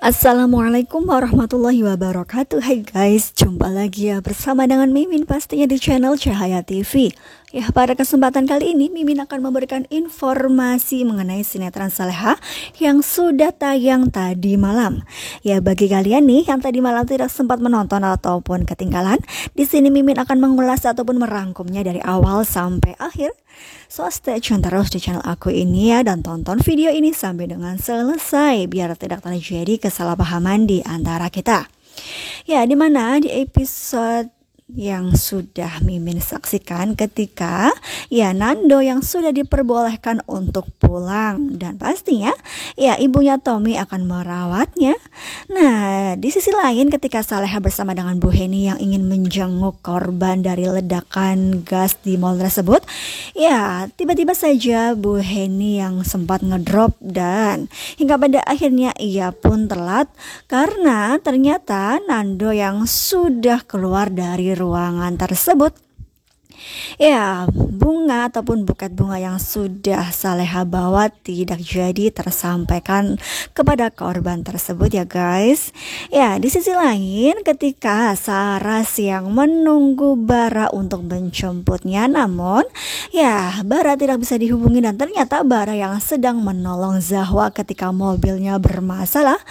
Assalamualaikum warahmatullahi wabarakatuh. Hai guys, jumpa lagi ya bersama dengan Mimin pastinya di channel Cahaya TV. Ya, pada kesempatan kali ini Mimin akan memberikan informasi mengenai sinetron Saleha yang sudah tayang tadi malam. Ya, bagi kalian nih yang tadi malam tidak sempat menonton ataupun ketinggalan, di sini Mimin akan mengulas ataupun merangkumnya dari awal sampai akhir. So stay tune terus di channel aku ini ya, dan tonton video ini sampai dengan selesai biar tidak terjadi kesalahpahaman di antara kita. Ya, dimana di episode yang sudah Mimin saksikan ketika ya Nando yang sudah diperbolehkan untuk pulang, dan pastinya ya ibunya Tommy akan merawatnya. Nah, di sisi lain ketika Saleha bersama dengan Bu Heni yang ingin menjenguk korban dari ledakan gas di mall tersebut, ya tiba-tiba saja Bu Heni yang sempat ngedrop, dan hingga pada akhirnya ia pun telat karena ternyata Nando yang sudah keluar dari ruangan tersebut. Ya, bunga ataupun buket bunga yang sudah Saleha bawa tidak jadi tersampaikan kepada korban tersebut ya guys. Ya, di sisi lain ketika Saras yang menunggu Bara untuk menjemputnya, namun ya Bara tidak bisa dihubungi, dan ternyata Bara yang sedang menolong Zahwa ketika mobilnya bermasalah.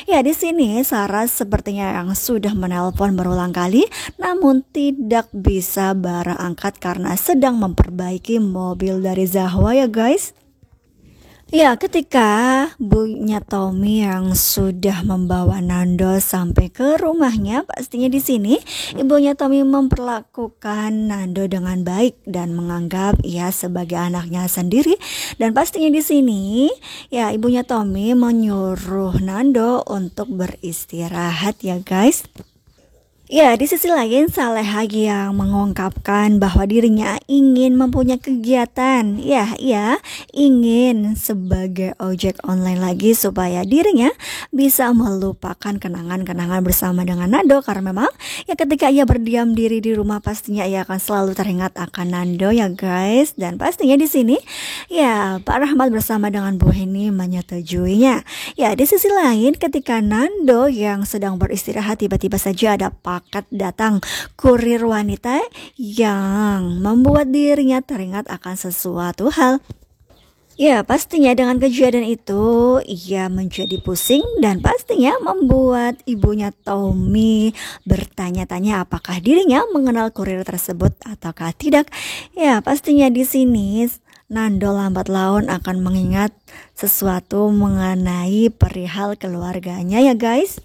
Ya, di sini Saras sepertinya yang sudah menelpon berulang kali, namun tidak bisa Bara angkat karena sedang memperbaiki mobil dari Zahwa ya guys. Ya, ketika bunya Tommy yang sudah membawa Nando sampai ke rumahnya, pastinya di sini ibunya Tommy memperlakukan Nando dengan baik dan menganggap ia sebagai anaknya sendiri. Dan pastinya di sini ya ibunya Tommy menyuruh Nando untuk beristirahat ya guys. Ya, di sisi lain Saleha yang mengungkapkan bahwa dirinya ingin mempunyai kegiatan. Ya, ia ingin sebagai ojek online lagi supaya dirinya bisa melupakan kenangan-kenangan bersama dengan Nando, karena memang ya ketika ia berdiam diri di rumah pastinya ia akan selalu teringat akan Nando ya guys. Dan pastinya di sini ya Pak Rahmat bersama dengan Bu Heni menyetujuinya. Ya, di sisi lain ketika Nando yang sedang beristirahat, tiba-tiba saja ada paket datang kurir wanita yang membuat dirinya teringat akan sesuatu hal. Ya, pastinya dengan kejadian itu ia menjadi pusing, dan pastinya membuat ibunya Tommy bertanya-tanya apakah dirinya mengenal kurir tersebut ataukah tidak. Ya, pastinya di sini Nando lambat laun akan mengingat sesuatu mengenai perihal keluarganya ya guys.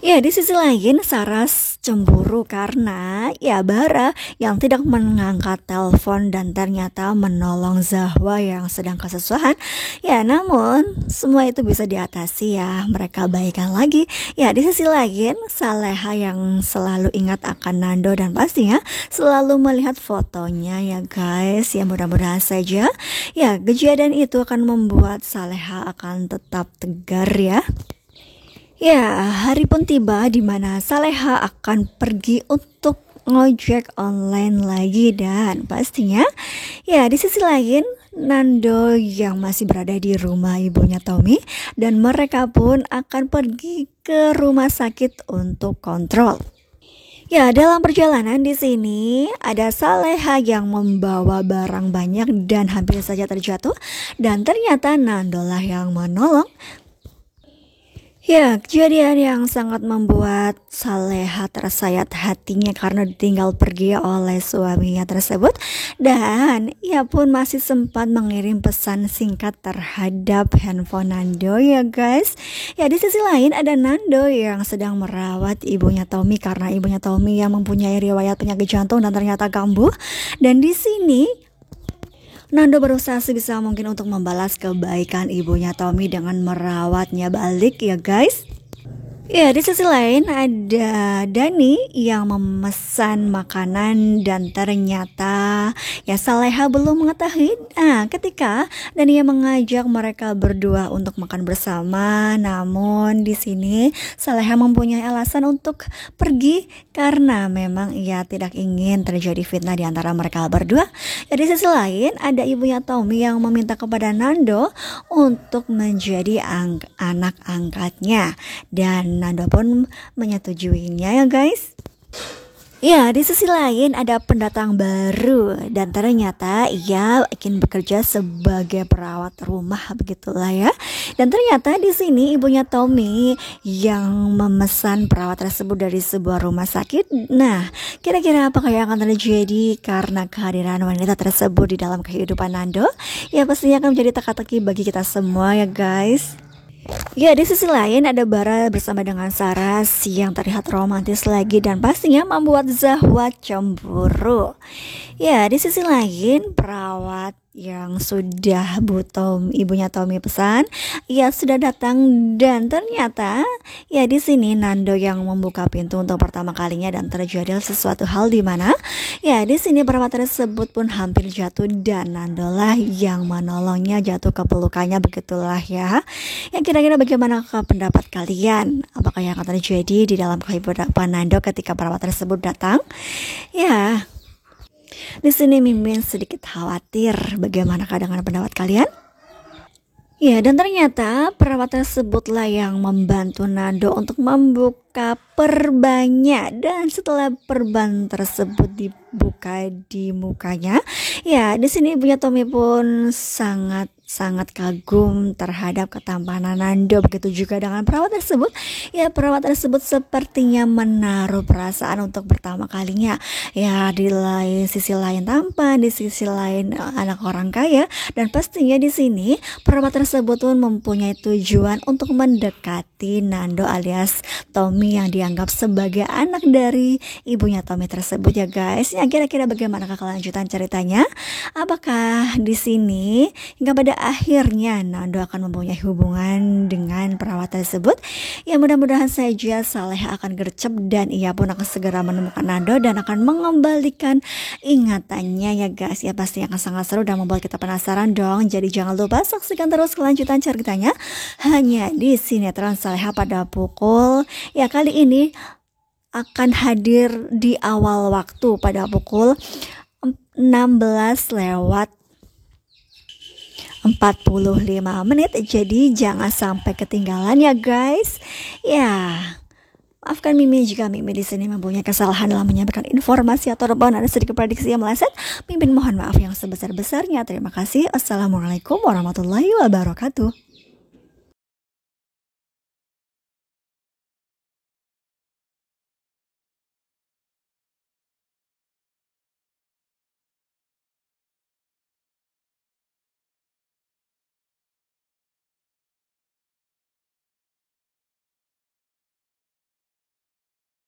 Ya, di sisi lain Saras cemburu karena ya Bara yang tidak mengangkat telepon dan ternyata menolong Zahwa yang sedang kesusahan. Ya, namun semua itu bisa diatasi ya, mereka baikan lagi. Ya, di sisi lain Saleha yang selalu ingat akan Nando dan pastinya selalu melihat fotonya ya guys. Ya, mudah-mudahan saja ya kejadian itu akan membuat Saleha akan tetap tegar ya. Ya, hari pun tiba di mana Saleha akan pergi untuk ngojek online lagi, dan pastinya ya di sisi lain Nando yang masih berada di rumah ibunya Tommy, dan mereka pun akan pergi ke rumah sakit untuk kontrol. Ya, dalam perjalanan di sini ada Saleha yang membawa barang banyak dan hampir saja terjatuh, dan ternyata Nando lah yang menolong. Ya, kejadian yang sangat membuat Saleha tersayat hatinya karena ditinggal pergi oleh suaminya tersebut, dan ia pun masih sempat mengirim pesan singkat terhadap handphone Nando ya guys. Ya, di sisi lain ada Nando yang sedang merawat ibunya Tommy karena ibunya Tommy yang mempunyai riwayat penyakit jantung dan ternyata kambuh, dan di sini Nando berusaha sebisa mungkin untuk membalas kebaikan ibunya Tommy dengan merawatnya balik ya guys. Ya, di sisi lain ada Dani yang memesan makanan dan ternyata ya Saleha belum mengetahui. Ketika Dani yang mengajak mereka berdua untuk makan bersama, namun di sini Saleha mempunyai alasan untuk pergi karena memang ia tidak ingin terjadi fitnah di antara mereka berdua. Ya, di sisi lain ada ibunya Tommy yang meminta kepada Nando untuk menjadi anak angkatnya. Dan Nando pun menyetujuinya ya guys. Ya, di sisi lain ada pendatang baru dan ternyata ia ingin bekerja sebagai perawat rumah begitulah ya. Dan ternyata di sini ibunya Tommy yang memesan perawat tersebut dari sebuah rumah sakit. Nah, kira-kira apakah yang akan terjadi karena kehadiran wanita tersebut di dalam kehidupan Nando? Ya, pastinya akan menjadi teka-teki bagi kita semua ya guys. Ya, di sisi lain ada Bara bersama dengan Saras yang terlihat romantis lagi dan pastinya membuat Zahwa cemburu. Ya, di sisi lain perawat yang sudah ibunya Tommy pesan, ia sudah datang dan ternyata ya di sini Nando yang membuka pintu untuk pertama kalinya dan terjadi sesuatu hal di mana ya di sini perawat tersebut pun hampir jatuh dan Nando lah yang menolongnya jatuh ke pelukannya begitulah ya. Yang kira-kira bagaimana pendapat kalian? Apakah yang akan terjadi di dalam kehidupan Nando ketika perawat tersebut datang? Ya, di sini Mimin sedikit khawatir bagaimana dengan pendapat kalian? Ya, dan ternyata perawat tersebutlah yang membantu Nando untuk membuka perbannya. Dan setelah perban tersebut dibuka di mukanya, ya di sini ibunya Tommy pun sangat kagum terhadap ketampanan Nando. Begitu juga dengan perawat tersebut. Ya, perawat tersebut sepertinya menaruh perasaan untuk pertama kalinya. Ya, di sisi lain tampan, di sisi lain anak orang kaya, dan pastinya di sini perawat tersebut pun mempunyai tujuan untuk mendekati Nando alias Tommy yang dianggap sebagai anak dari ibunya Tommy tersebut ya guys. Ya, kira-kira bagaimana kelanjutan ceritanya? Apakah di sini hingga pada akhirnya Nando akan mempunyai hubungan dengan perawat tersebut? Ya, mudah-mudahan saja Saleh akan gercep dan ia pun akan segera menemukan Nando dan akan mengembalikan ingatannya ya guys. Ya, pasti akan sangat seru dan membuat kita penasaran dong. Jadi jangan lupa saksikan terus kelanjutan ceritanya hanya di sinetron Saleha pada pukul ya kali ini akan hadir di awal waktu pada pukul 16 lewat 45 menit. Jadi jangan sampai ketinggalan ya guys. Ya, maafkan Mimi jika Mimi di sini mempunyai kesalahan dalam menyampaikan informasi atau ada sedikit prediksi yang meleset. Mimin mohon maaf yang sebesar-besarnya. Terima kasih. Assalamualaikum warahmatullahi wabarakatuh.